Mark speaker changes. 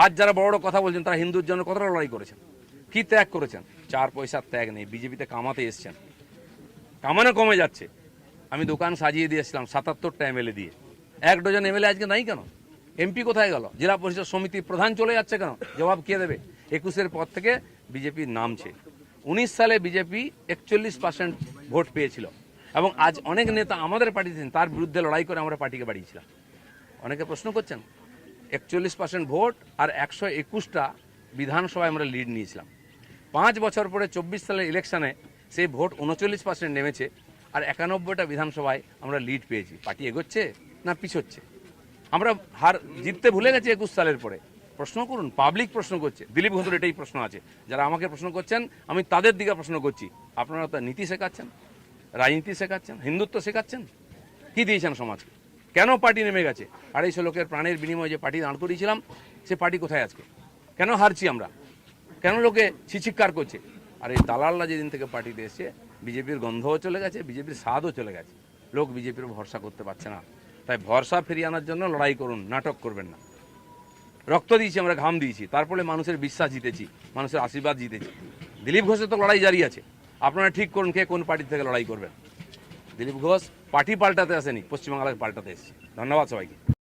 Speaker 1: আজ যারা বড় বড় কথা বলছেন তারা হিন্দুর জন্য কতটা লড়াই করেছেন, কি ত্যাগ করেছেন? 4 পয়সার ত্যাগ নেই। বিজেপিতে কামাতে এসছেন, কামানো কমে যাচ্ছে। আমি দোকান সাজিয়ে দিয়েছিলাম 77টা এমএলএ দিয়ে, 1 ডজন এমএলএ আজকে নাই কেন? এমপি কোথায় গেল? জেলা পরিষদ সমিতির প্রধান চলে যাচ্ছে কেন? জবাব কে দেবে? 21-এর পর থেকে বিজেপি নামছে। 19 সালে বিজেপি 41% ভোট পেয়েছিল এবং আজ অনেক নেতা আমাদের পার্টিতে তার বিরুদ্ধে লড়াই করে আমরা পার্টিকে বাড়িয়েছিলাম। অনেকে প্রশ্ন করছেন 41% ভোট আর 121টা বিধানসভায় আমরা লিড নিয়েছিলাম। 5 বছর পরে 24 সালের ইলেকশনে সেই ভোট 39% নেমেছে আর 91টা বিধানসভায় আমরা লিড পেয়েছি। পার্টি এগোচ্ছে না পিছোচ্ছে? আমরা জিততে ভুলে গেছি 21 সালের পরে। প্রশ্ন করুন, পাবলিক প্রশ্ন করছে। দিলীপ ঘোষের এটাই প্রশ্ন আছে। যারা আমাকে প্রশ্ন করছেন আমি তাদের দিকে প্রশ্ন করছি। আপনারা তো নীতি শেখাচ্ছেন, রাজনীতি শেখাচ্ছেন, হিন্দুত্ব শেখাচ্ছেন, কি দিয়েছেন সমাজকে? কেন পার্টি নেমে গেছে? 250 লোকের প্রাণের বিনিময়ে যে পার্টি দাঁড় করিয়েছিলাম সে পার্টি কোথায় আজকে? কেন হারছি আমরা? কেন লোকে ছিচিৎকার করছে? আর এই দালালরা যেদিন থেকে পার্টিতে এসছে বিজেপির গন্ধও চলে গেছে, বিজেপির স্বাদও চলে গেছে। লোক বিজেপির ভরসা করতে পারছে না। তাই ভরসা ফিরিয়ে আনার জন্য লড়াই করুন, নাটক করবেন না। রক্ত দিয়েছি আমরা, ঘাম দিয়েছি, তারপরে মানুষের বিশ্বাস জিতেছি, মানুষের আশীর্বাদ জিতেছি। দিলীপ ঘোষের তো লড়াই জারি আছে। আপনারা ঠিক করুন কে কোন পার্টি থেকে লড়াই করবেন। দিলীপ ঘোষ পার্টি পাল্টাতে আসেনি, পশ্চিমবাংলাকে পাল্টাতে এসেছে। ধন্যবাদ সবাইকে।